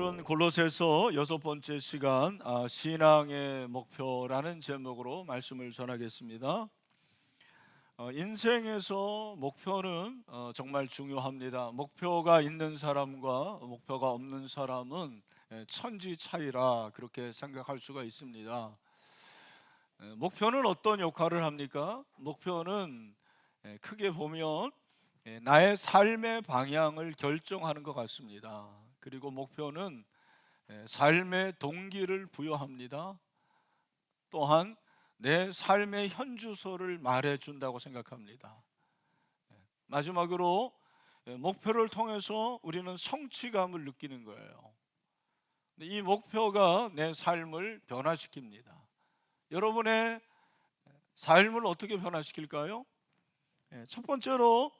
오늘은 골로새서 6번째 시간 신앙의 목표라는 제목으로 말씀을 전하겠습니다. 인생에서 목표는 정말 중요합니다. 목표가 있는 사람과 목표가 없는 사람은 천지 차이라 그렇게 생각할 수가 있습니다. 목표는 어떤 역할을 합니까? 목표는 크게 보면 나의 삶의 방향을 결정하는 것 같습니다. 그리고 목표는 삶의 동기를 부여합니다. 또한 내 삶의 현주소를 말해준다고 생각합니다. 마지막으로 목표를 통해서 우리는 성취감을 느끼는 거예요. 이 목표가 내 삶을 변화시킵니다. 여러분의 삶을 어떻게 변화시킬까요? 첫 번째로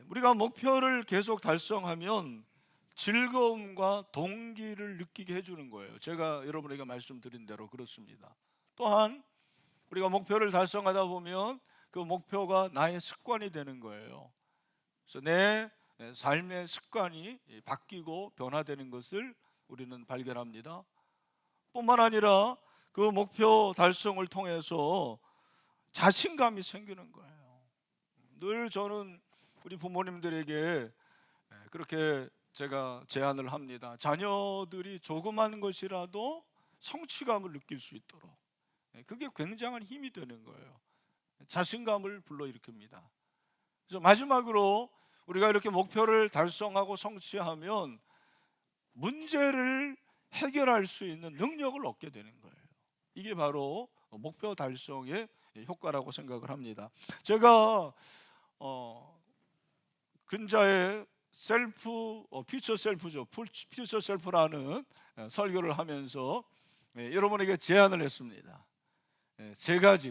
우리가 목표를 계속 달성하면 즐거움과 동기를 느끼게 해주는 거예요. 제가 여러분에게 말씀드린 대로 그렇습니다. 또한 우리가 목표를 달성하다 보면 그 목표가 나의 습관이 되는 거예요. 그래서 내 삶의 습관이 바뀌고 변화되는 것을 우리는 발견합니다. 뿐만 아니라 그 목표 달성을 통해서 자신감이 생기는 거예요. 늘 저는 우리 부모님들에게 그렇게 제가 제안을 합니다. 자녀들이 조그만 것이라도 성취감을 느낄 수 있도록. 그게 굉장한 힘이 되는 거예요. 자신감을 불러일으킵니다. 그래서 마지막으로 우리가 이렇게 목표를 달성하고 성취하면 문제를 해결할 수 있는 능력을 얻게 되는 거예요. 이게 바로 목표 달성의 효과라고 생각을 합니다. 제가 근자의 퓨처 셀프죠. 퓨처 셀프라는 설교를 하면서 여러분에게 제안을 했습니다.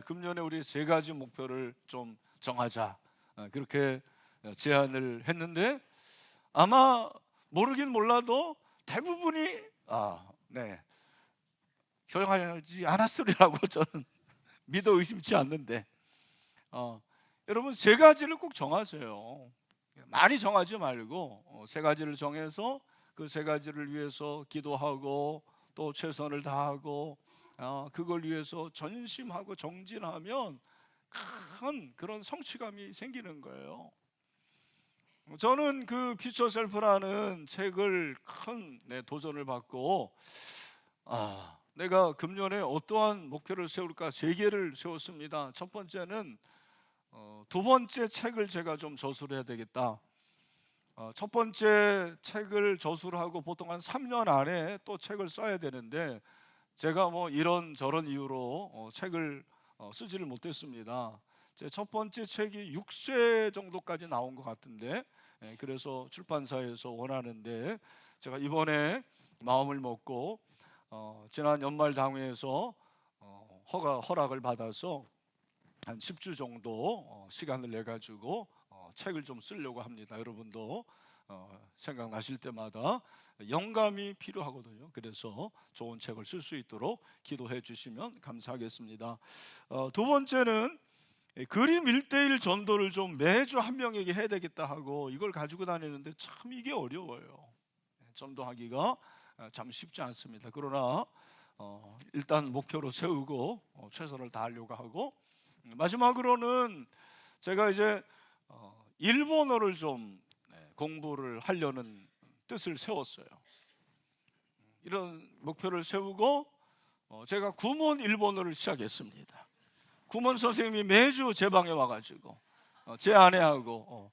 금년에 우리 3가지 목표를 좀 정하자. 그렇게 제안을 했는데 아마 모르긴 몰라도 대부분이 효용하지 않았으리라고 저는 믿어 의심치 않는데 여러분 3가지를 꼭 정하세요. 많이 정하지 말고 3가지를 정해서 그 3가지를 위해서 기도하고 또 최선을 다하고 그걸 위해서 전심하고 정진하면 큰 그런 성취감이 생기는 거예요. 저는 그 퓨처 셀프라는 책을 큰 도전을 받고 내가 금년에 어떠한 목표를 세울까 3개를 세웠습니다. 첫 번째는 2번째 책을 제가 좀 저술을 해야 되겠다. 첫 번째 책을 저술을 하고 보통 한 3년 안에 또 책을 써야 되는데 제가 이런 저런 이유로 책을 쓰지를 못했습니다. 제 첫 번째 책이 6쇄 정도까지 나온 것 같은데 그래서 출판사에서 원하는데 제가 이번에 마음을 먹고 지난 연말 당회에서 허락을 받아서 한 10주 정도 시간을 내 가지고 책을 좀 쓰려고 합니다. 여러분도 생각나실 때마다 영감이 필요하거든요. 그래서 좋은 책을 쓸 수 있도록 기도해 주시면 감사하겠습니다. 2번째는 그림 1:1 전도를 좀 매주 한 명에게 해야 되겠다 하고 이걸 가지고 다니는데 참 이게 어려워요. 전도하기가 참 쉽지 않습니다. 그러나 일단 목표로 세우고 최선을 다하려고 하고 마지막으로는 제가 이제 일본어를 좀 공부를 하려는 뜻을 세웠어요. 이런 목표를 세우고 제가 구몬 일본어를 시작했습니다. 구몬 선생님이 매주 제 방에 와가지고 제 아내하고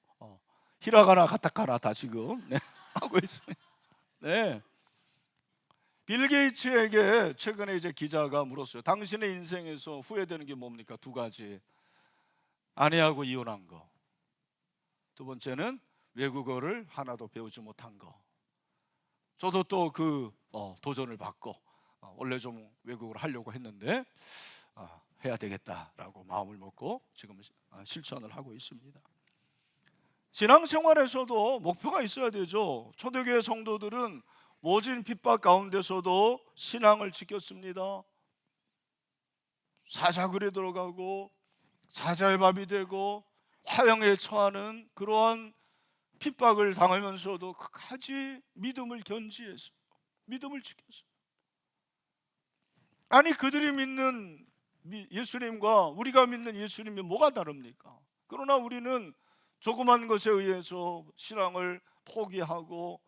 히라가나 가타카나 다 지금 하고 있습니다. 빌 게이츠에게 최근에 이제 기자가 물었어요. 당신의 인생에서 후회되는 게 뭡니까? 2가지. 아내하고 이혼한 거. 2번째는 외국어를 하나도 배우지 못한 거. 저도 또 그 도전을 받고 원래 좀 외국어를 하려고 했는데 해야 되겠다라고 마음을 먹고 지금 실천을 하고 있습니다. 신앙생활에서도 목표가 있어야 되죠. 초대교회 성도들은 모진 핍박 가운데서도 신앙을 지켰습니다. 사자굴에 들어가고 사자의 밥이 되고 화형에 처하는 그러한 핍박을 당하면서도 끝까지 믿음을 견지했어요. 믿음을 지켰어요. 아니 그들이 믿는 예수님과 우리가 믿는 예수님이 뭐가 다릅니까? 그러나 우리는 조그만 것에 의해서 신앙을 포기하고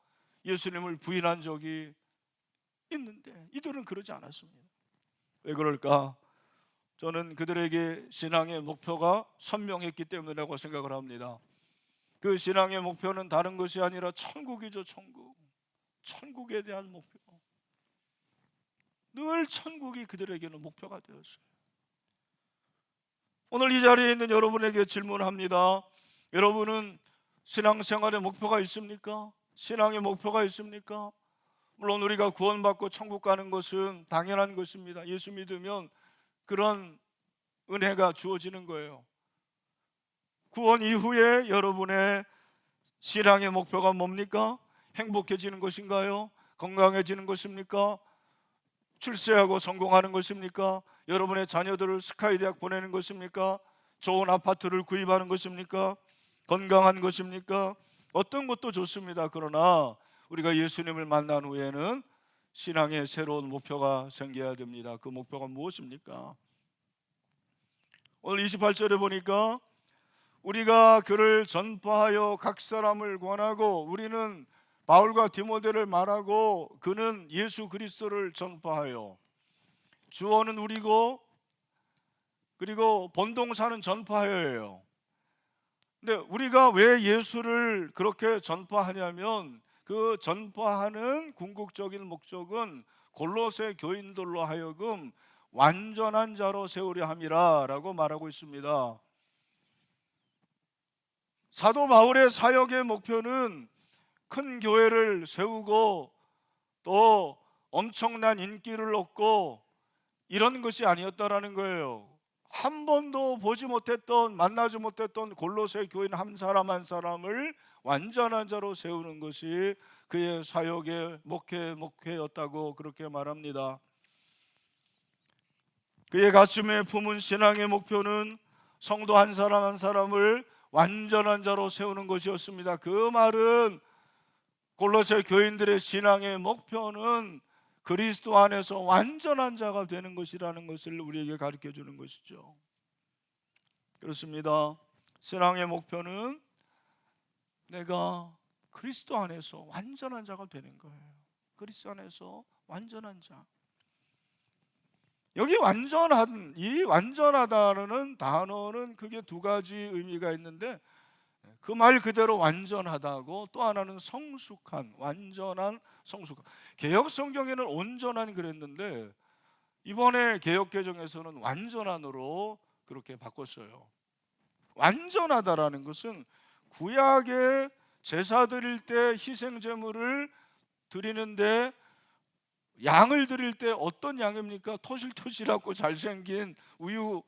예수님을 부인한 적이 있는데 이들은 그러지 않았습니다. 왜 그럴까? 저는 그들에게 신앙의 목표가 선명했기 때문이라고 생각을 합니다. 그 신앙의 목표는 다른 것이 아니라 천국이죠. 천국에 대한 목표. 늘 천국이 그들에게는 목표가 되었어요. 오늘 이 자리에 있는 여러분에게 질문합니다. 여러분은 신앙생활의 목표가 있습니까? 신앙의 목표가 있습니까? 물론 우리가 구원받고 천국 가는 것은 당연한 것입니다. 예수 믿으면 그런 은혜가 주어지는 거예요. 구원 이후에 여러분의 신앙의 목표가 뭡니까? 행복해지는 것인가요? 건강해지는 것입니까? 출세하고 성공하는 것입니까? 여러분의 자녀들을 스카이 대학 보내는 것입니까? 좋은 아파트를 구입하는 것입니까? 건강한 것입니까? 어떤 것도 좋습니다. 그러나 우리가 예수님을 만난 후에는 신앙의 새로운 목표가 생겨야 됩니다. 그 목표가 무엇입니까? 오늘 28절에 보니까 우리가 그를 전파하여 각 사람을 권하고, 우리는 바울과 디모데를 말하고 그는 예수 그리스도를 전파하여, 주어는 우리고 그리고 본동사는 전파하여예요. 근데 우리가 왜 예수를 그렇게 전파하냐면 그 전파하는 궁극적인 목적은 골로새 교인들로 하여금 완전한 자로 세우려 함이라 라고 말하고 있습니다. 사도 바울의 사역의 목표는 큰 교회를 세우고 또 엄청난 인기를 얻고 이런 것이 아니었다라는 거예요. 한 번도 보지 못했던, 만나지 못했던 골로새 교인 한 사람 한 사람을 완전한 자로 세우는 것이 그의 사역의 목회였다고 그렇게 말합니다. 그의 가슴에 품은 신앙의 목표는 성도 한 사람 한 사람을 완전한 자로 세우는 것이었습니다. 그 말은 골로새 교인들의 신앙의 목표는 그리스도 안에서 완전한 자가 되는 것이라는 것을 우리에게 가르쳐 주는 것이죠. 그렇습니다. 신앙의 목표는 내가 그리스도 안에서 완전한 자가 되는 거예요. 그리스도 안에서 완전한 자. 여기 이 완전하다는 단어는 그게 두 가지 의미가 있는데, 그 말 그대로 완전하다고, 또 하나는 성숙한, 완전한 성숙한. 개역 성경에는 온전한 그랬는데 이번에 개역 개정에서는 완전한으로 그렇게 바꿨어요. 완전하다라는 것은 구약의 제사 드릴 때 희생 제물을 드리는데 양을 드릴 때 어떤 양입니까? 토실토실하고 잘생긴 우유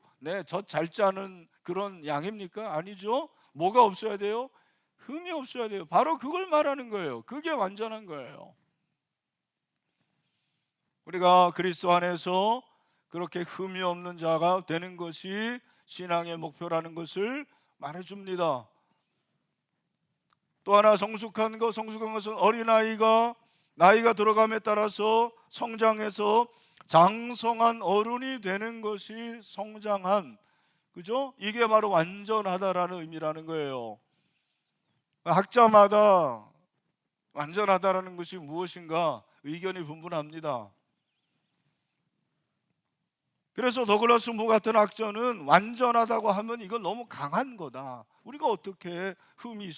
젖 잘 짜는 그런 양입니까? 아니죠. 뭐가 없어야 돼요? 흠이 없어야 돼요. 바로 그걸 말하는 거예요. 그게 완전한 거예요. 우리가 그리스도 안에서 그렇게 흠이 없는 자가 되는 것이 신앙의 목표라는 것을 말해줍니다. 또 하나 성숙한 것은 어린아이가 나이가 들어감에 따라서 성장해서 장성한 어른이 되는 것이 성장한, 그죠? 이게 바로 완전하다라는 의미라는 거예요. 학자마다 완전하다라는 것이 무엇인가 의견이 분분합니다. 그래서 더글라스 무 같은 학자는 완전하다고 하면 이건 너무 강한 거다. 우리가 어떻게 흠이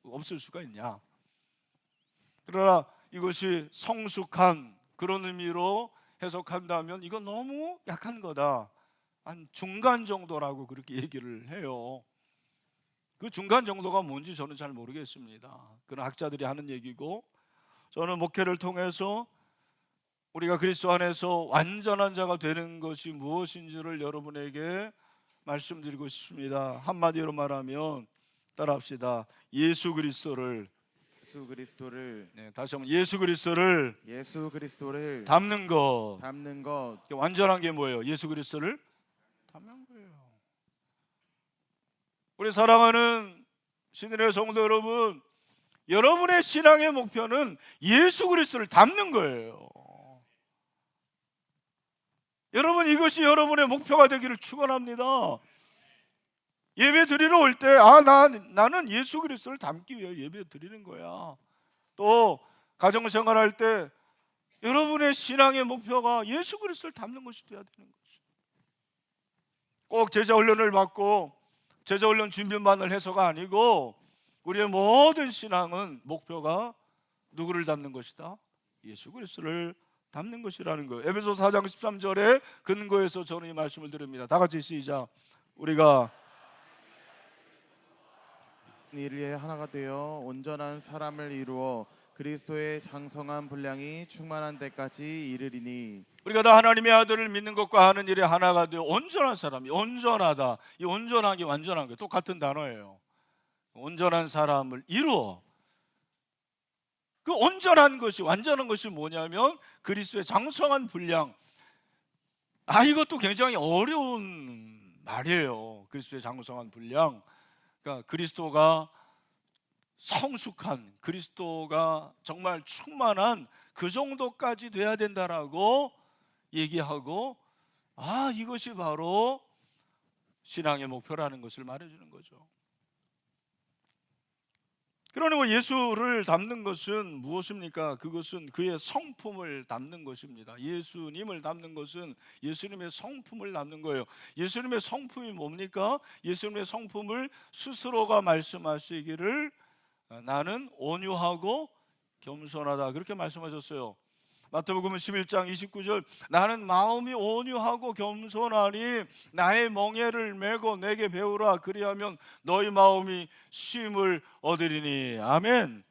없을 수가 있냐. 그러나 이것이 성숙한 그런 의미로 해석한다면 이건 너무 약한 거다. 한 중간 정도라고 그렇게 얘기를 해요. 그 중간 정도가 뭔지 저는 잘 모르겠습니다. 그런 학자들이 하는 얘기고, 저는 목회를 통해서 우리가 그리스도 안에서 완전한 자가 되는 것이 무엇인지를 여러분에게 말씀드리고 싶습니다. 한마디로 말하면 따라합시다. 예수 그리스도를 다시 한번 예수 그리스도를 닮는 것. 완전한 게 뭐예요? 예수 그리스도를 닮는 거예요. 우리 사랑하는 신인의 성도 여러분, 여러분의 신앙의 목표는 예수 그리스도를 닮는 거예요. 여러분, 이것이 여러분의 목표가 되기를 축원합니다. 예배 드리러 올 때 나는 예수 그리스도를 닮기 위해 예배 드리는 거야. 또 가정생활할 때 여러분의 신앙의 목표가 예수 그리스도를 닮는 것이 되어야 되는 거죠. 꼭 제자 훈련을 받고 제자 훈련 준비만을 해서가 아니고 우리의 모든 신앙은 목표가 누구를 닮는 것이다? 예수 그리스도를 닮는 것이라는 거예요. 에베소 4장 13절에 근거해서 저는 이 말씀을 드립니다. 다 같이 시작. 우리가 이를 위해 하나가 되어 온전한 사람을 이루어 그리스도의 장성한 분량이 충만한 데까지 이르리니. 우리가 다 하나님의 아들을 믿는 것과 하는 일에 하나가 되어 온전한 사람이, 온전하다. 이 온전한 게 완전한 게 똑같은 단어예요. 온전한 사람을 이루어. 그 온전한 것이, 완전한 것이 뭐냐면 그리스도의 장성한 분량. 이것도 굉장히 어려운 말이에요. 그리스도의 장성한 분량. 그러니까 그리스도가 성숙한, 그리스도가 정말 충만한 그 정도까지 돼야 된다라고 얘기하고, 이것이 바로 신앙의 목표라는 것을 말해주는 거죠. 그러니 예수를 닮는 것은 무엇입니까? 그것은 그의 성품을 닮는 것입니다. 예수님을 닮는 것은 예수님의 성품을 닮는 거예요. 예수님의 성품이 뭡니까? 예수님의 성품을 스스로가 말씀하시기를 나는 온유하고 겸손하다, 그렇게 말씀하셨어요. 마태복음 11장 29절, 나는 마음이 온유하고 겸손하니 나의 멍에를 메고 내게 배우라, 그리하면 너희 마음이 쉼을 얻으리니. 아멘.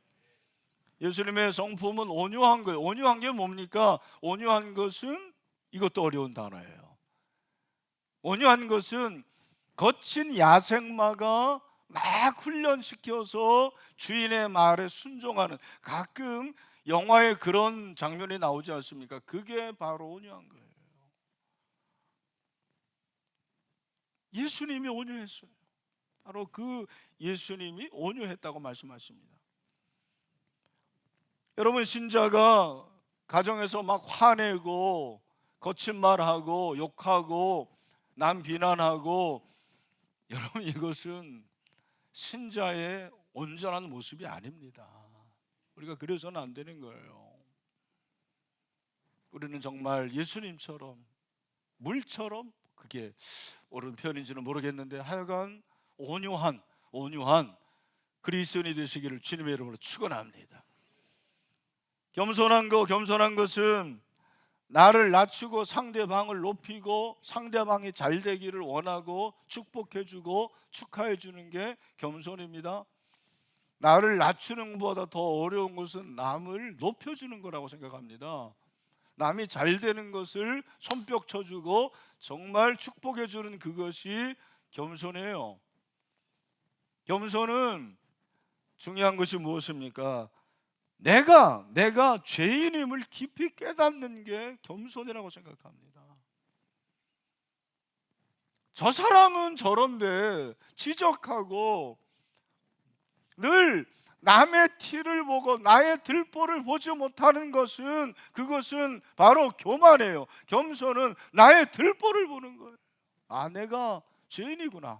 예수님의 성품은 온유한 거예요. 온유한 게 뭡니까? 온유한 것은, 이것도 어려운 단어예요. 온유한 것은 거친 야생마가 막 훈련시켜서 주인의 말에 순종하는, 가끔 영화에 그런 장면이 나오지 않습니까? 그게 바로 온유한 거예요. 예수님이 온유했어요. 바로 그 예수님이 온유했다고 말씀하십니다. 여러분, 신자가 가정에서 막 화내고 거친 말하고 욕하고 남 비난하고, 여러분, 이것은 신자의 온전한 모습이 아닙니다. 우리가 그래서는 안 되는 거예요. 우리는 정말 예수님처럼, 물처럼, 그게 옳은 표현인지는 모르겠는데 하여간 온유한 그리스도인이 되시기를 주님의 이름으로 축원합니다. 겸손한 것은 나를 낮추고 상대방을 높이고 상대방이 잘 되기를 원하고 축복해주고 축하해주는 게 겸손입니다. 나를 낮추는 것보다 더 어려운 것은 남을 높여주는 거라고 생각합니다. 남이 잘 되는 것을 손뼉 쳐주고 정말 축복해주는 그것이 겸손이에요. 겸손은 중요한 것이 무엇입니까? 내가 죄인임을 깊이 깨닫는 게 겸손이라고 생각합니다. 저 사람은 저런데 지적하고 늘 남의 티를 보고 나의 들보를 보지 못하는 것은, 그것은 바로 교만이에요. 겸손은 나의 들보를 보는 거예요. 내가 죄인이구나.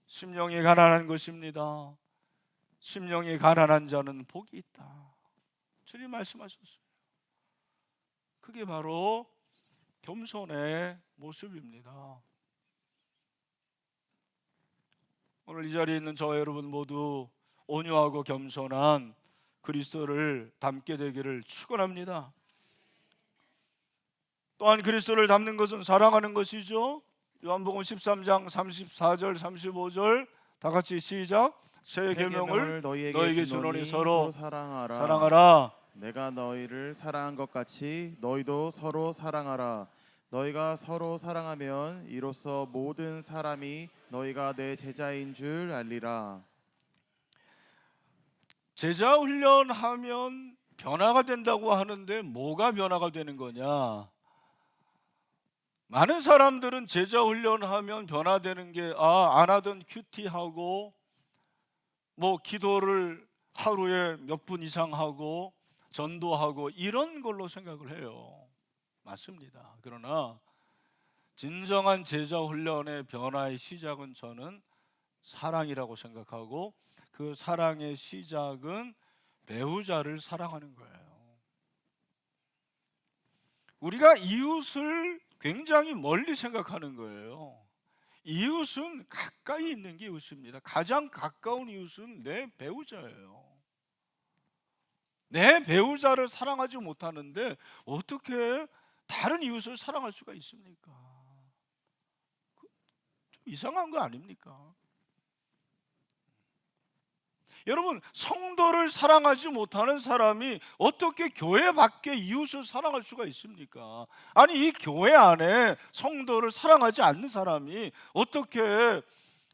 심령이 가난한 것입니다. 심령이 가난한 자는 복이 있다, 주님 말씀하셨어요. 그게 바로 겸손의 모습입니다. 오늘 이 자리에 있는 저와 여러분 모두 온유하고 겸손한 그리스도를 닮게 되기를 축원합니다. 또한 그리스도를 닮는 것은 사랑하는 것이죠. 요한복음 13장 34절 35절 다 같이 시작. 새 계명을 너희에게 주노니 서로 사랑하라. 내가 너희를 사랑한 것 같이 너희도 서로 사랑하라. 너희가 서로 사랑하면 이로써 모든 사람이 너희가 내 제자인 줄 알리라. 제자 훈련하면 변화가 된다고 하는데 뭐가 변화가 되는 거냐? 많은 사람들은 제자 훈련하면 변화되는 게 안 하던 큐티하고 뭐 기도를 하루에 몇 분 이상 하고 전도하고 이런 걸로 생각을 해요. 맞습니다. 그러나 진정한 제자 훈련의 변화의 시작은 저는 사랑이라고 생각하고, 그 사랑의 시작은 배우자를 사랑하는 거예요. 우리가 이웃을 굉장히 멀리 생각하는 거예요. 이웃은 가까이 있는 게 이웃입니다. 가장 가까운 이웃은 내 배우자예요. 내 배우자를 사랑하지 못하는데 어떻게 다른 이웃을 사랑할 수가 있습니까? 좀 이상한 거 아닙니까? 여러분, 성도를 사랑하지 못하는 사람이 어떻게 교회 밖에 이웃을 사랑할 수가 있습니까? 아니, 이 교회 안에 성도를 사랑하지 않는 사람이 어떻게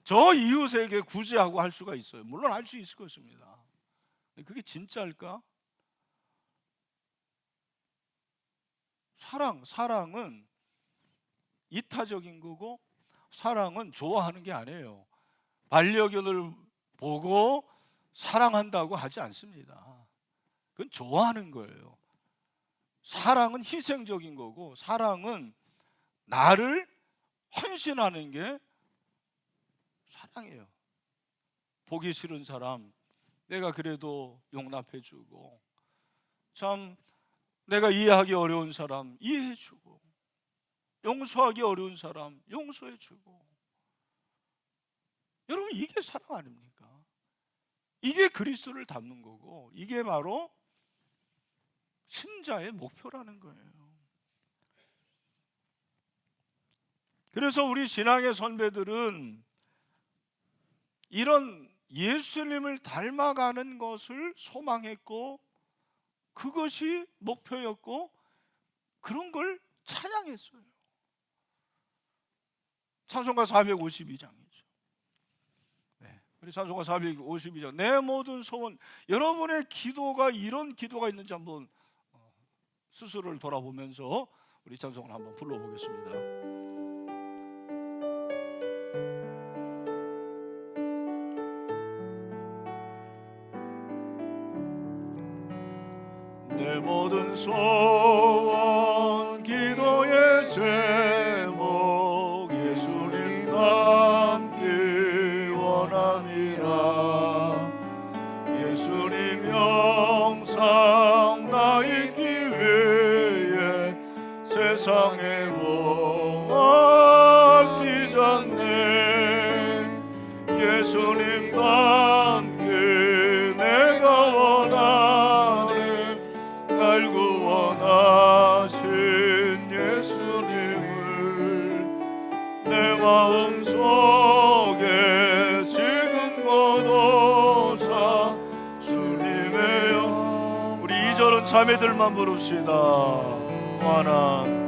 저 이웃에게 구제하고 할 수가 있어요? 물론 할 수 있을 것입니다. 근데 그게 진짜일까? 사랑은 이타적인 거고, 사랑은 좋아하는 게 아니에요. 반려견을 보고 사랑한다고 하지 않습니다. 그건 좋아하는 거예요. 사랑은 희생적인 거고, 사랑은 나를 헌신하는 게 사랑이에요. 보기 싫은 사람 내가 그래도 용납해주고, 참 내가 이해하기 어려운 사람 이해해주고, 용서하기 어려운 사람 용서해주고. 여러분, 이게 사랑 아닙니까? 이게 그리스도를 닮는 거고, 이게 바로 신자의 목표라는 거예요. 그래서 우리 신앙의 선배들은 이런 예수님을 닮아가는 것을 소망했고, 그것이 목표였고, 그런 걸 찬양했어요. 찬송가 452장이죠. 우리 찬송가 452장, 내 모든 소원. 여러분의 기도가 이런 기도가 있는지 한번 스스로를 돌아보면서 우리 찬송을 한번 불러보겠습니다. 내 모든 소원 기도의 제목, 예수님 닮기 원함이라. 예수님 영상 나 있기 위해 세상에 뭐 아끼잖네. 예수님 닮기 내가 원하네. 날 구원하신 예수님을 내 마음속에 지금 거둬사 주님의 영. 우리 2절은 자매들만 부릅시다. 원한.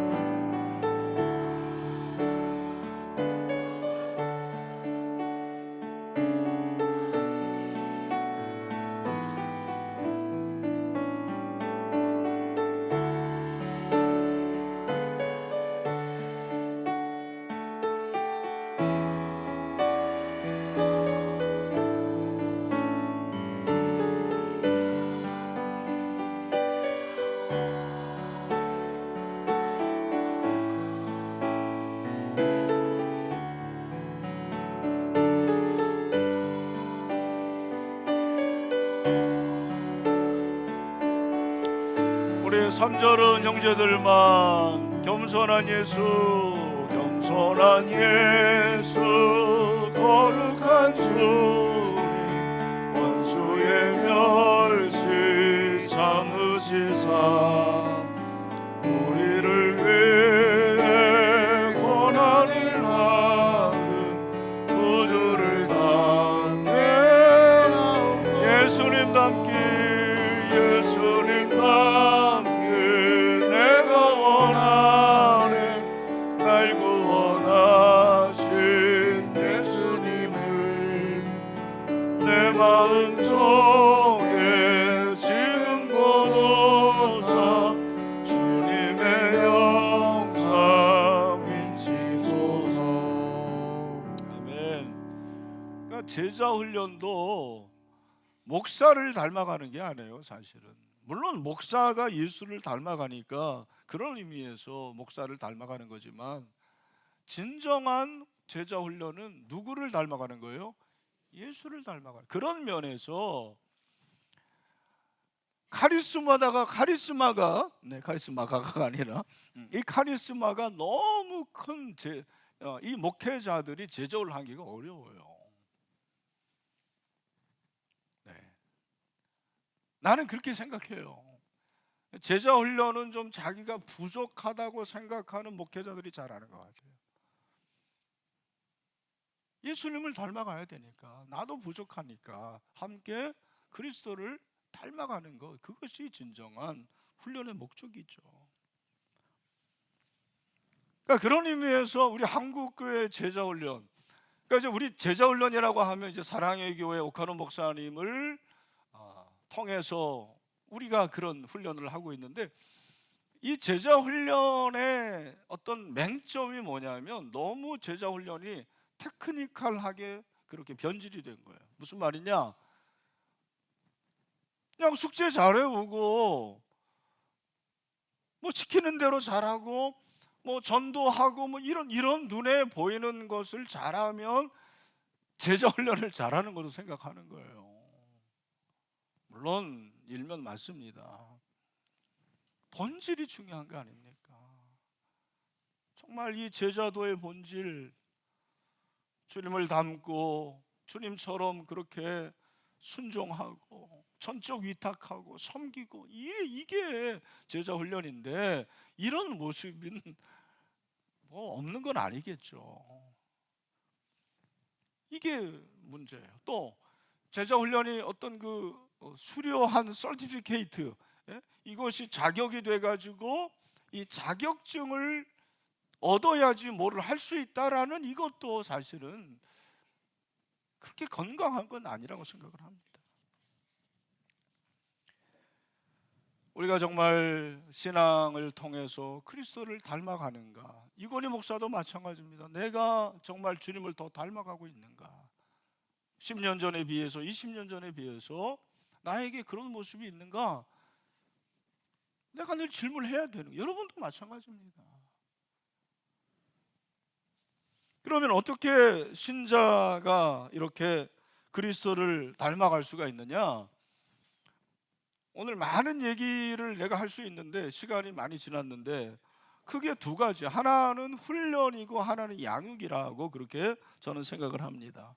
우리 3절은 형제들만, 겸손한 예수, 겸손한 예수, 거룩한 주님, 원수의 멸시 참으시사 우리를 위해 고난을 받은 구주를 담게 하옵소서. 예수님 닮기, 예수님 닮기 내가 원하네. 날 구원하신 예수님을 내 마음속에 지금 거둬사 주님의 영상 인치소서. 아멘. 그러니까 제자 훈련도 목사를 닮아가는 게 아니에요, 사실은. 물론 목사가 예수를 닮아가니까 그런 의미에서 목사를 닮아가는 거지만, 진정한 제자 훈련은 누구를 닮아가는 거예요? 예수를 닮아가는. 그런 면에서 카리스마가 카리스마가가 아니라 이 카리스마가 너무 큰 이 목회자들이 제자를 하기가 어려워요. 네. 나는 그렇게 생각해요. 제자 훈련은 좀 자기가 부족하다고 생각하는 목회자들이 잘하는 것 같아요. 예수님을 닮아가야 되니까, 나도 부족하니까 함께 그리스도를 닮아가는 것, 그것이 진정한 훈련의 목적이죠. 그러니까 그런 의미에서 우리 한국교회 제자훈련, 그러니까 이제 우리 제자훈련이라고 하면 이제 사랑의 교회 오카노 목사님을 통해서 우리가 그런 훈련을 하고 있는데, 이 제자훈련의 어떤 맹점이 뭐냐면 너무 제자훈련이 테크니컬하게 그렇게 변질이 된 거예요. 무슨 말이냐? 그냥 숙제 잘해오고 뭐 시키는 대로 잘하고 뭐 전도하고 뭐 이런 눈에 보이는 것을 잘하면 제자 훈련을 잘하는 것으로 생각하는 거예요. 물론 일면 맞습니다. 본질이 중요한 거 아닙니까? 정말 이 제자도의 본질, 주님을 닮고 주님처럼 그렇게 순종하고 전적 위탁하고 섬기고, 이게 제자 훈련인데, 이런 모습은 뭐 없는 건 아니겠죠. 이게 문제예요. 또 제자 훈련이 어떤 그 수료한 서티피케이트, 이것이 자격이 돼 가지고 이 자격증을 얻어야지 뭐를 할 수 있다라는, 이것도 사실은 그렇게 건강한 건 아니라고 생각을 합니다. 우리가 정말 신앙을 통해서 그리스도를 닮아가는가? 이건희 목사도 마찬가지입니다. 내가 정말 주님을 더 닮아가고 있는가? 10년 전에 비해서, 20년 전에 비해서 나에게 그런 모습이 있는가? 내가 늘 질문해야 되는 거예요. 여러분도 마찬가지입니다. 그러면 어떻게 신자가 이렇게 그리스도를 닮아갈 수가 있느냐? 오늘 많은 얘기를 내가 할 수 있는데 시간이 많이 지났는데, 크게 두 가지, 하나는 훈련이고 하나는 양육이라고 그렇게 저는 생각을 합니다.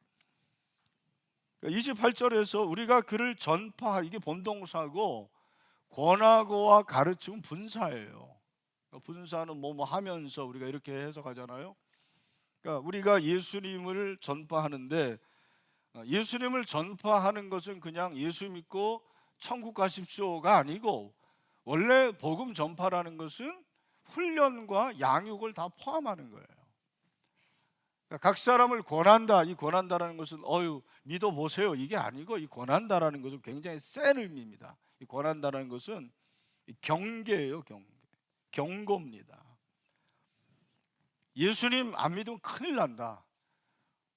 28절에서 우리가 그를 이게 본동사고, 권하고와 가르침은 분사예요. 분사는 뭐 하면서 우리가 이렇게 해석하잖아요. 그러니까 우리가 예수님을 전파하는데, 예수님을 전파하는 것은 그냥 예수 믿고 천국 가십시오가 아니고, 원래 복음 전파라는 것은 훈련과 양육을 다 포함하는 거예요. 그러니까 각 사람을 권한다, 이 권한다라는 것은 믿어보세요 이게 아니고, 이 권한다라는 것은 굉장히 센 의미입니다. 이 권한다라는 것은 경계예요. 경고입니다. 예수님 안 믿으면 큰일 난다,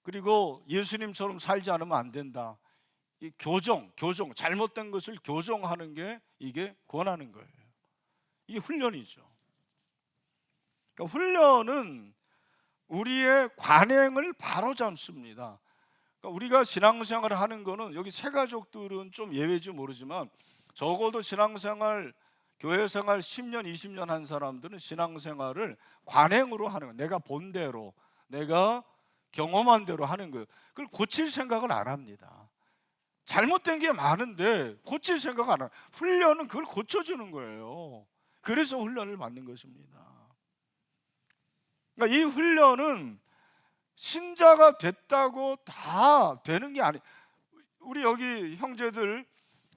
그리고 예수님처럼 살지 않으면 안 된다, 이 교정, 잘못된 것을 교정하는 게, 이게 권하는 거예요. 이게 훈련이죠. 그러니까 훈련은 우리의 관행을 바로잡습니다. 그러니까 우리가 신앙생활을 하는 거는, 여기 새가족들은 좀 예외인지 모르지만 적어도 신앙생활, 교회생활 10년, 20년 한 사람들은 신앙생활을 관행으로 하는 거예요. 내가 본 대로, 내가 경험한 대로 하는 거예요. 그걸 고칠 생각은 안 합니다. 잘못된 게 많은데 고칠 생각 안 해요. 훈련은 그걸 고쳐주는 거예요. 그래서 훈련을 받는 것입니다. 그러니까 이 훈련은 신자가 됐다고 다 되는 게 아니. 우리 여기 형제들,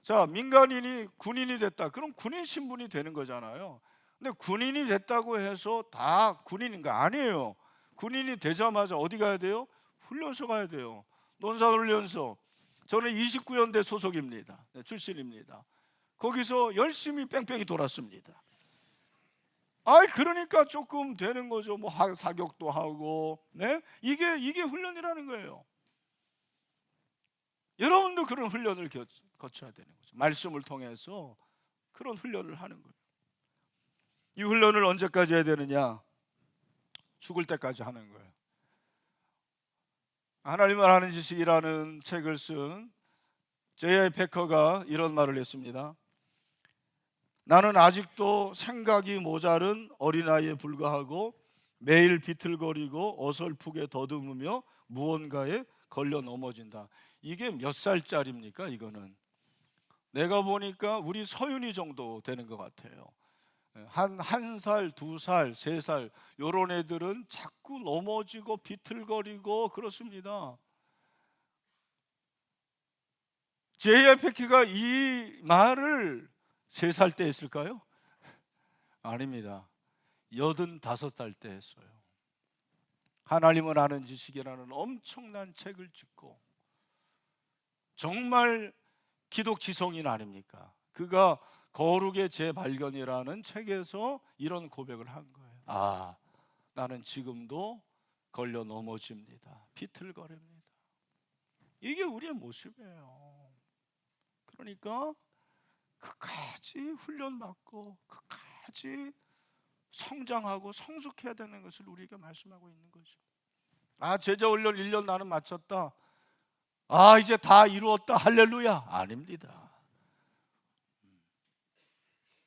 자, 민간인이 군인이 됐다, 그럼 군인 신분이 되는 거잖아요. 근데 군인이 됐다고 해서 다 군인인가? 아니에요. 군인이 되자마자 어디 가야 돼요? 훈련소 가야 돼요. 논사훈련소. 저는 29연대 소속입니다. 출신입니다. 거기서 열심히 뺑뺑이 돌았습니다. 그러니까 조금 되는 거죠. 뭐 사격도 하고, 이게 훈련이라는 거예요. 여러분도 그런 훈련을 거쳐야 되는 거죠. 말씀을 통해서 그런 훈련을 하는 거예요. 이 훈련을 언제까지 해야 되느냐? 죽을 때까지 하는 거예요. 하나님을 아는 지식이라는 책을 쓴 J.I. 패커가 이런 말을 했습니다. 나는 아직도 생각이 모자른 어린아이에 불과하고 매일 비틀거리고 어설프게 더듬으며 무언가에 걸려 넘어진다. 이게 몇 살짜리입니까? 이거는 내가 보니까 우리 서윤이 정도 되는 것 같아요. 한 살, 2살, 3살 요런 애들은 자꾸 넘어지고 비틀거리고 그렇습니다. J.I. 패키가 이 말을 3살 때 했을까요? 아닙니다. 85살 때 했어요. 하나님을 아는 지식이라는 엄청난 책을 짓고 정말 기독지성인 아닙니까? 그가 거룩의 재발견이라는 책에서 이런 고백을 한 거예요. 아, 나는 지금도 걸려 넘어집니다. 비틀거립니다. 이게 우리의 모습이에요. 그러니까 끝까지 훈련받고 끝까지 성장하고 성숙해야 되는 것을 우리에게 말씀하고 있는 거죠. 아, 제자 훈련 1년 나는 마쳤다. 아, 이제 다 이루었다. 할렐루야. 아닙니다.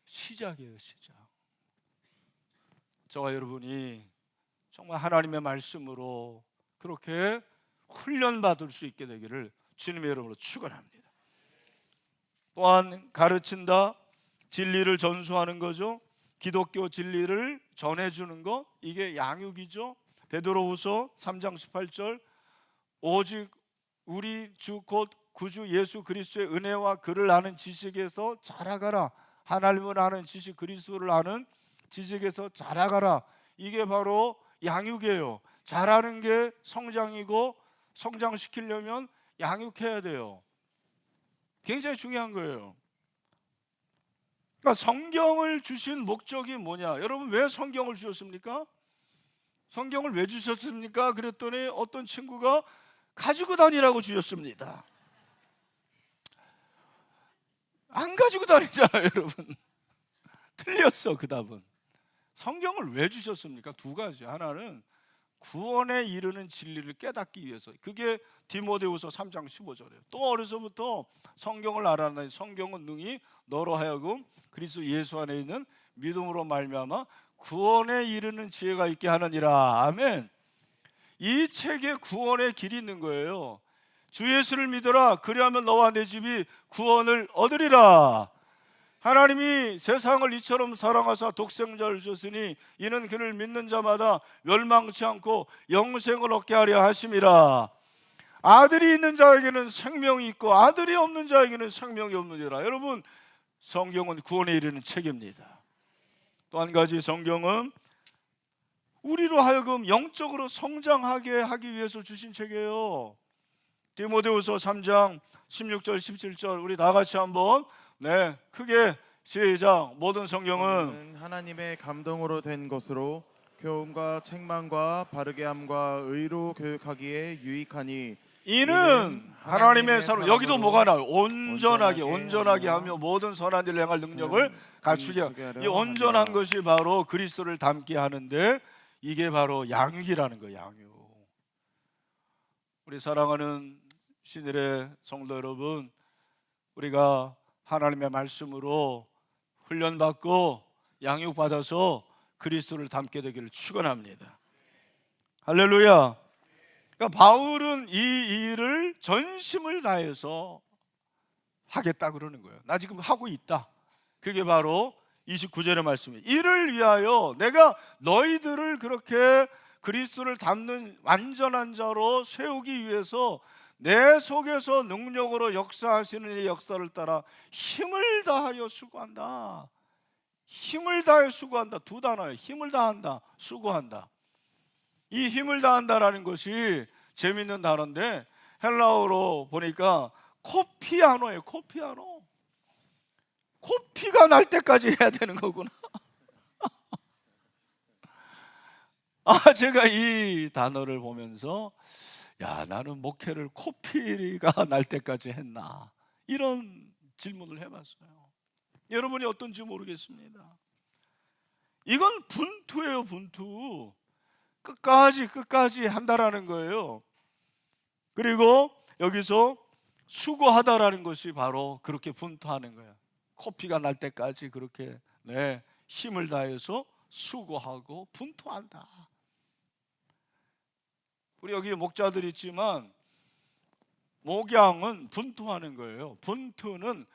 시작이에요, 시작. 저와 여러분이 정말 하나님의 말씀으로 그렇게 훈련받을 수 있게 되기를 주님의 이름으로 축원합니다. 또한 가르친다, 진리를 전수하는 거죠. 기독교 진리를 전해주는 거, 이게 양육이죠. 베드로후서 3장 18절 오직 우리 주 곧 구주 예수 그리스도의 은혜와 그를 아는 지식에서 자라가라. 하나님을 아는 지식, 그리스도를 아는 지식에서 자라가라. 이게 바로 양육이에요. 자라는 게 성장이고 성장시키려면 양육해야 돼요. 굉장히 중요한 거예요. 그러니까 성경을 주신 목적이 뭐냐? 여러분, 왜 성경을 주셨습니까? 성경을 왜 주셨습니까? 그랬더니 어떤 친구가 가지고 다니라고 주셨습니다. 안 가지고 다니잖아요, 여러분. 틀렸어, 그 답은. 성경을 왜 주셨습니까? 2가지. 하나는 구원에 이르는 진리를 깨닫기 위해서. 그게 디모데후서 3장 15절이에요. 또 어려서부터 성경을 알아내니 성경은 능히 너로 하여금 그리스도 예수 안에 있는 믿음으로 말미암아 구원에 이르는 지혜가 있게 하느니라. 아멘. 이 책에 구원의 길이 있는 거예요. 주 예수를 믿어라. 그리하면 너와 내 집이 구원을 얻으리라. 하나님이 세상을 이처럼 사랑하사 독생자를 주셨으니 이는 그를 믿는 자마다 멸망치 않고 영생을 얻게 하려 하심이라. 아들이 있는 자에게는 생명이 있고 아들이 없는 자에게는 생명이 없느니라. 여러분, 성경은 구원에 이르는 책입니다. 또 한 가지, 성경은 우리로 하여금 영적으로 성장하게 하기 위해서 주신 책이에요. 디모데후서 3장 16절 17절 우리 다 같이 한번 크게 시작. 모든 성경은 하나님의 감동으로 된 것으로 교훈과 책망과 바르게 함과 의로 교육하기에 유익하니 이는 하나님의 사로. 여기도 뭐가 나와요? 온전하게 온전하게 하며 모든 선한 일을 행할 능력을 갖추게 하려. 이 온전한 것이 바로 그리스도를 닮게 하는데 이게 바로 양육이라는 거예요. 양육. 우리 사랑하는 신일의 성도 여러분, 우리가 하나님의 말씀으로 훈련받고 양육받아서 그리스도를 닮게 되기를 축원합니다. 할렐루야. 그러니까 바울은 이 일을 전심을 다해서 하겠다 그러는 거예요. 나 지금 하고 있다. 그게 바로 29절의 말씀이에요. 이를 위하여 내가 너희들을 그렇게 그리스도를 닮는 완전한 자로 세우기 위해서 내 속에서 능력으로 역사하시는 이 역사를 따라 힘을 다하여 수고한다. 힘을 다하여 수고한다. 2단어예요. 힘을 다한다, 수고한다. 이 힘을 다한다라는 것이 재미있는 단어인데 헬라어로 보니까 코피아노예요. 코피아노. 코피가 날 때까지 해야 되는 거구나. 제가 이 단어를 보면서 야, 나는 목회를 코피가 날 때까지 했나? 이런 질문을 해봤어요. 여러분이 어떤지 모르겠습니다. 이건 분투예요, 분투. 끝까지 한다라는 거예요. 그리고 여기서 수고하다라는 것이 바로 그렇게 분투하는 거예요. 코피가 날 때까지 그렇게 힘을 다해서 수고하고 분투한다. 우리 여기 목자들 있지만 목양은 분투하는 거예요. 분투는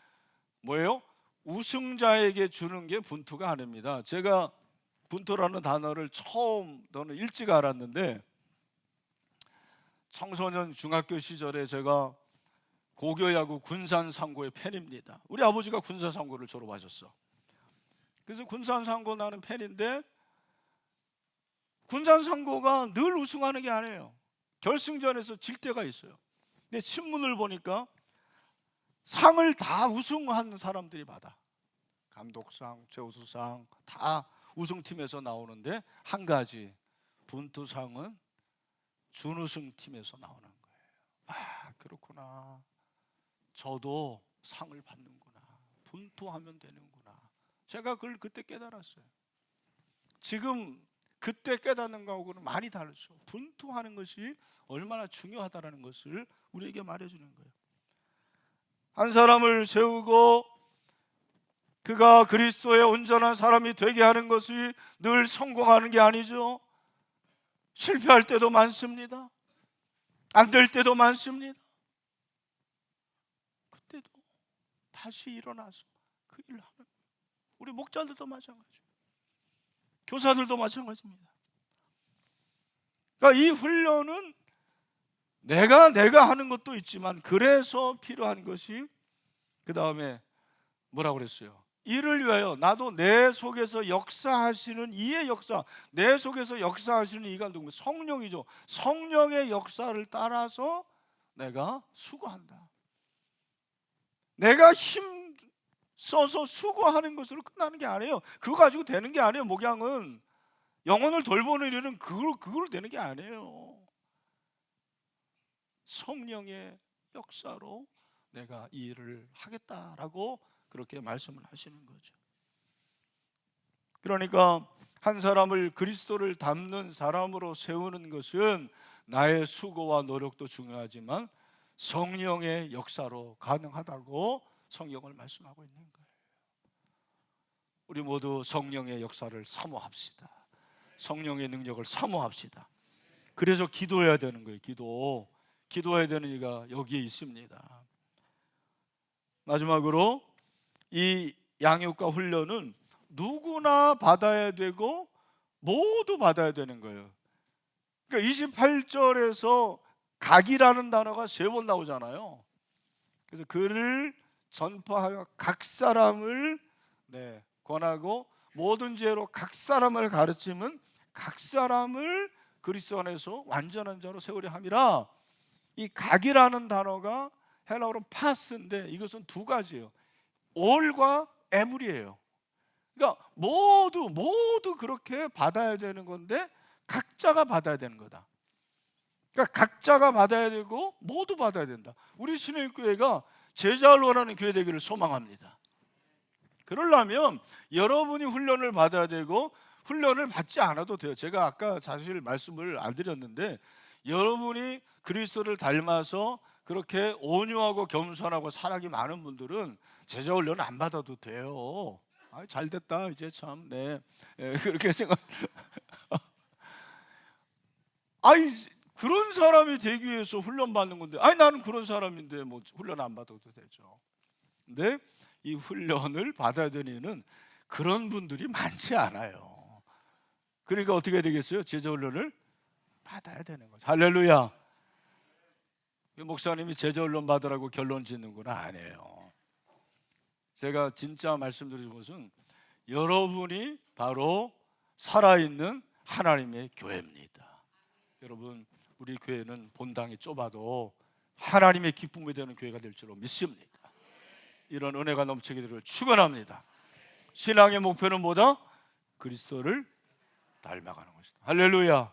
뭐예요? 우승자에게 주는 게 분투가 아닙니다. 제가 분투라는 단어를 저는 일찍 알았는데, 청소년 중학교 시절에 제가 고교야구 군산상고의 팬입니다. 우리 아버지가 군산상고를 졸업하셨어. 그래서 군산상고 나는 팬인데, 군산상고가 늘 우승하는 게 아니에요. 결승전에서 질 때가 있어요. 근데 신문을 보니까 상을 다 우승한 사람들이 받아. 감독상, 최우수상 다 우승팀에서 나오는데, 한 가지 분투상은 준우승팀에서 나오는 거예요. 아, 그렇구나. 저도 상을 받는구나. 분투하면 되는구나. 제가 그걸 그때 깨달았어요. 지금 그때 깨닫는 거하고는 많이 다르죠. 분투하는 것이 얼마나 중요하다는 것을 우리에게 말해주는 거예요. 한 사람을 세우고 그가 그리스도의 온전한 사람이 되게 하는 것이 늘 성공하는 게 아니죠. 실패할 때도 많습니다. 안 될 때도 많습니다. 그때도 다시 일어나서 그 일을 하는 거예요. 우리 목자들도 마찬가지예요. 교사들도 마찬가지입니다. 그러니까 이 훈련은 내가 하는 것도 있지만, 그래서 필요한 것이, 그 다음에 뭐라고 그랬어요? 이를 위하여, 나도 내 속에서 역사하시는 이의 역사, 내 속에서 역사하시는 이가 누구면 성령이죠. 성령의 역사를 따라서 내가 수고한다. 내가 힘 써서 수고하는 것으로 끝나는 게 아니에요. 그거 가지고 되는 게 아니에요. 목양은 영혼을 돌보는 일은 그걸로 되는 게 아니에요. 성령의 역사로 내가 이 일을 하겠다라고 그렇게 말씀을 하시는 거죠. 그러니까 한 사람을 그리스도를 닮는 사람으로 세우는 것은 나의 수고와 노력도 중요하지만 성령의 역사로 가능하다고 성경을 말씀하고 있는 거예요. 우리 모두 성령의 역사를 사모합시다. 성령의 능력을 사모합시다. 그래서 기도해야 되는 거예요. 기도해야 되는 이가 여기에 있습니다. 마지막으로 이 양육과 훈련은 누구나 받아야 되고 모두 받아야 되는 거예요. 그러니까 28절에서 각이라는 단어가 3번 나오잖아요. 그래서 그를 전파하여 각 사람을 권하고 모든 죄로 각 사람을 가르치면 각 사람을 그리스도 안에서 완전한 자로 세우려 함이라. 이 각이라는 단어가 헬라어로 파스인데 이것은 두 가지예요. all과 every예요. 그러니까 모두 그렇게 받아야 되는 건데 각자가 받아야 되는 거다. 그러니까 각자가 받아야 되고 모두 받아야 된다. 우리 신일교회가 제자를 원하는 교회 되기를 소망합니다. 그러려면 여러분이 훈련을 받아야 되고 훈련을 받지 않아도 돼요. 제가 아까 사실 말씀을 안 드렸는데, 여러분이 그리스도를 닮아서 그렇게 온유하고 겸손하고 사랑이 많은 분들은 제자 훈련 안 받아도 돼요. 잘 됐다 이제 참 그렇게 생각. 그런 사람이 되기 위해서 훈련 받는 건데, 나는 그런 사람인데 뭐 훈련 안 받아도 되죠. 근데 이 훈련을 받아야 되는 이유는 그런 분들이 많지 않아요. 그러니까 어떻게 되겠어요? 제자 훈련을 받아야 되는 거죠. 할렐루야. 목사님이 제자 훈련 받으라고 결론 짓는 건 아니에요. 제가 진짜 말씀드리는 것은 여러분이 바로 살아있는 하나님의 교회입니다. 여러분, 우리 교회는 본당이 좁아도 하나님의 기쁨이 되는 교회가 될 줄로 믿습니다. 이런 은혜가 넘치게 되기를 축원합니다. 신앙의 목표는 뭐다? 그리스도를 닮아가는 것이다. 할렐루야.